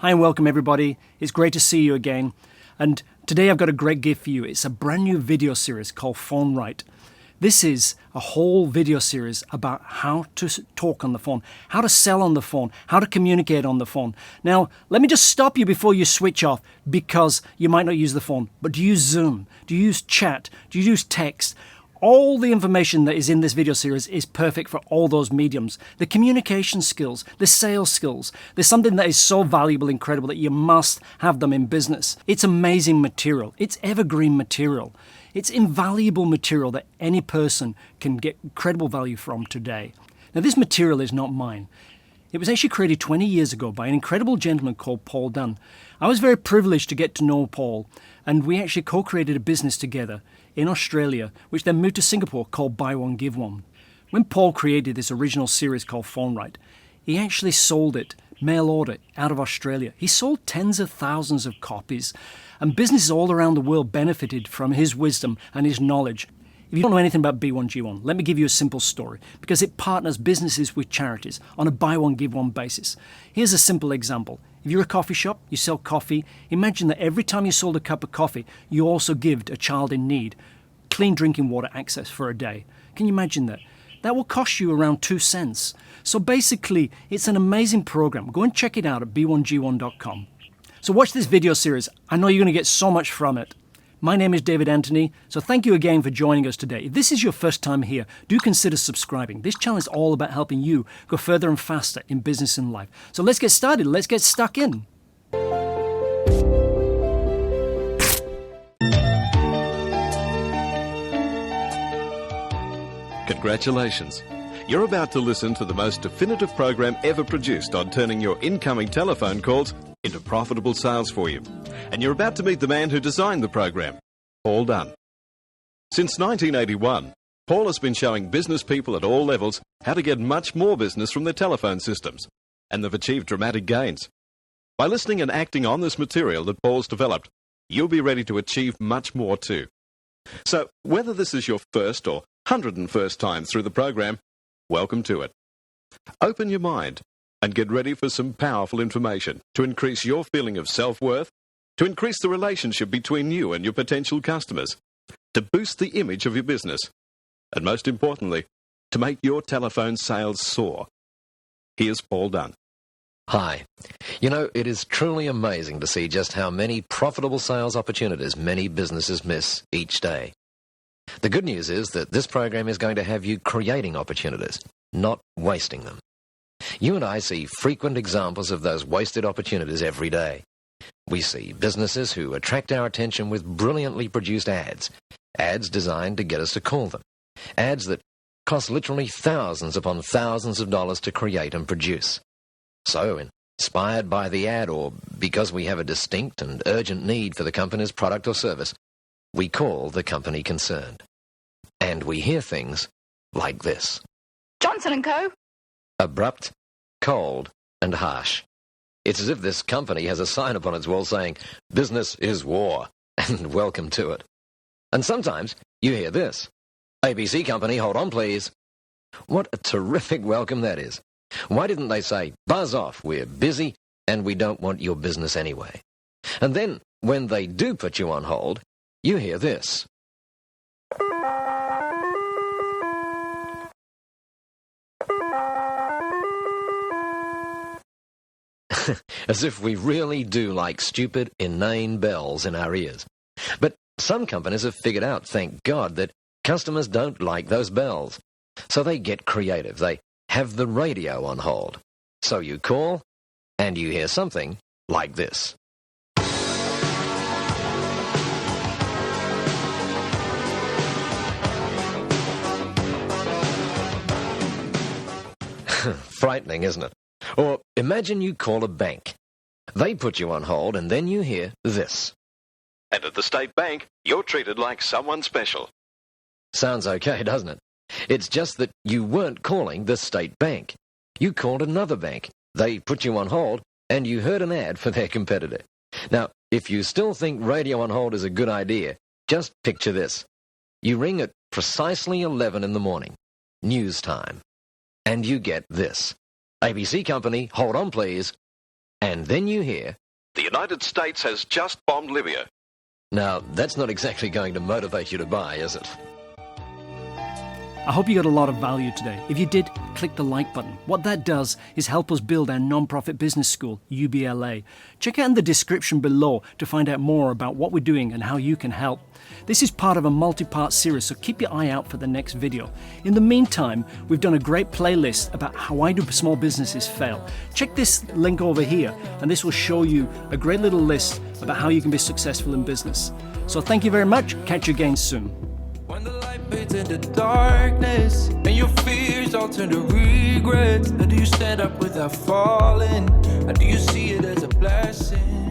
Hi and welcome everybody. It's great to see you again. And today I've got a great gift for you. It's a brand new video series called Phone Right. This is a whole video series about how to talk on the phone, how to sell on the phone, how to communicate on the phone. Now, let me just stop you before you switch off because you might not use the phone. But do you use Zoom? Do you use chat? Do you use text? All the information that is in this video series is perfect for all those mediums. The communication skills, the sales skills, there's something that is so valuable, incredible that you must have them in business. It's amazing material. It's evergreen material. It's invaluable material that any person can get incredible value from today. Now, this material is not mine. It was actually created 20 years ago by an incredible gentleman called Paul Dunn. I was very privileged to get to know Paul, and we actually co-created a business together in Australia, which then moved to Singapore, called Buy One, Give One. When Paul created this original series called Phone Right, he actually sold it, mail order, out of Australia. He sold tens of thousands of copies, and businesses all around the world benefited from his wisdom and his knowledge. If you don't know anything about B1G1, let me give you a simple story, because it partners businesses with charities on a buy one, give one basis. Here's a simple example. If you're a coffee shop, you sell coffee, imagine that every time you sold a cup of coffee, you also gave a child in need clean drinking water access for a day. Can you imagine that? That will cost you around 2 cents. So basically, it's an amazing program. Go and check it out at b1g1.com. So watch this video series. I know you're going to get so much from it. My name is David Anthony, so thank you again for joining us today. If this is your first time here, do consider subscribing. This channel is all about helping you go further and faster in business and life. So let's get started. Let's get stuck in. Congratulations. You're about to listen to the most definitive program ever produced on turning your incoming telephone calls into profitable sales for you. And you're about to meet the man who designed the program, Paul Dunn. Since 1981, Paul has been showing business people at all levels how to get much more business from their telephone systems, and they've achieved dramatic gains. By listening and acting on this material that Paul's developed, you'll be ready to achieve much more too. So, whether this is your first or 101st time through the program, welcome to it. Open your mind and get ready for some powerful information to increase your feeling of self-worth, to increase the relationship between you and your potential customers, to boost the image of your business, and most importantly, to make your telephone sales soar. Here's Paul Dunn. Hi. You know, it is truly amazing to see just how many profitable sales opportunities many businesses miss each day. The good news is that this program is going to have you creating opportunities, not wasting them. You and I see frequent examples of those wasted opportunities every day. We see businesses who attract our attention with brilliantly produced ads designed to get us to call them, ads that cost literally thousands upon thousands of dollars to create and produce. So, inspired by the ad or because we have a distinct and urgent need for the company's product or service, we call the company concerned. And we hear things like this. Johnson & Co. Abrupt, cold, and harsh. It's as if this company has a sign upon its wall saying, "Business is war," and welcome to it. And sometimes you hear this. ABC Company, hold on please. What a terrific welcome that is. Why didn't they say, "Buzz off, we're busy, and we don't want your business anyway"? And then, when they do put you on hold, you hear this. As if we really do like stupid, inane bells in our ears. But some companies have figured out, thank God, that customers don't like those bells. So they get creative. They have the radio on hold. So you call, and you hear something like this. Frightening, isn't it? Or imagine you call a bank. They put you on hold, and then you hear this. And at the State Bank, you're treated like someone special. Sounds okay, doesn't it? It's just that you weren't calling the State Bank. You called another bank. They put you on hold, and you heard an ad for their competitor. Now, if you still think radio on hold is a good idea, just picture this. You ring at precisely 11 in the morning, news time, and you get this. ABC Company, hold on please. And then you hear, The United States has just bombed Libya. now that's not exactly going to motivate you to buy, is it? I hope you got a lot of value today. If you did, click the like button. What that does is help us build our non-profit business school, UBLA. Check out in the description below to find out more about what we're doing and how you can help. This is part of a multi-part series, so keep your eye out for the next video. In the meantime, we've done a great playlist about why do small businesses fail. Check this link over here, and this will show you a great little list about how you can be successful in business. So thank you very much. Catch you again soon. When the light fades into darkness and your fears all turn to regrets, how do you stand up without falling? How do you see it as a blessing?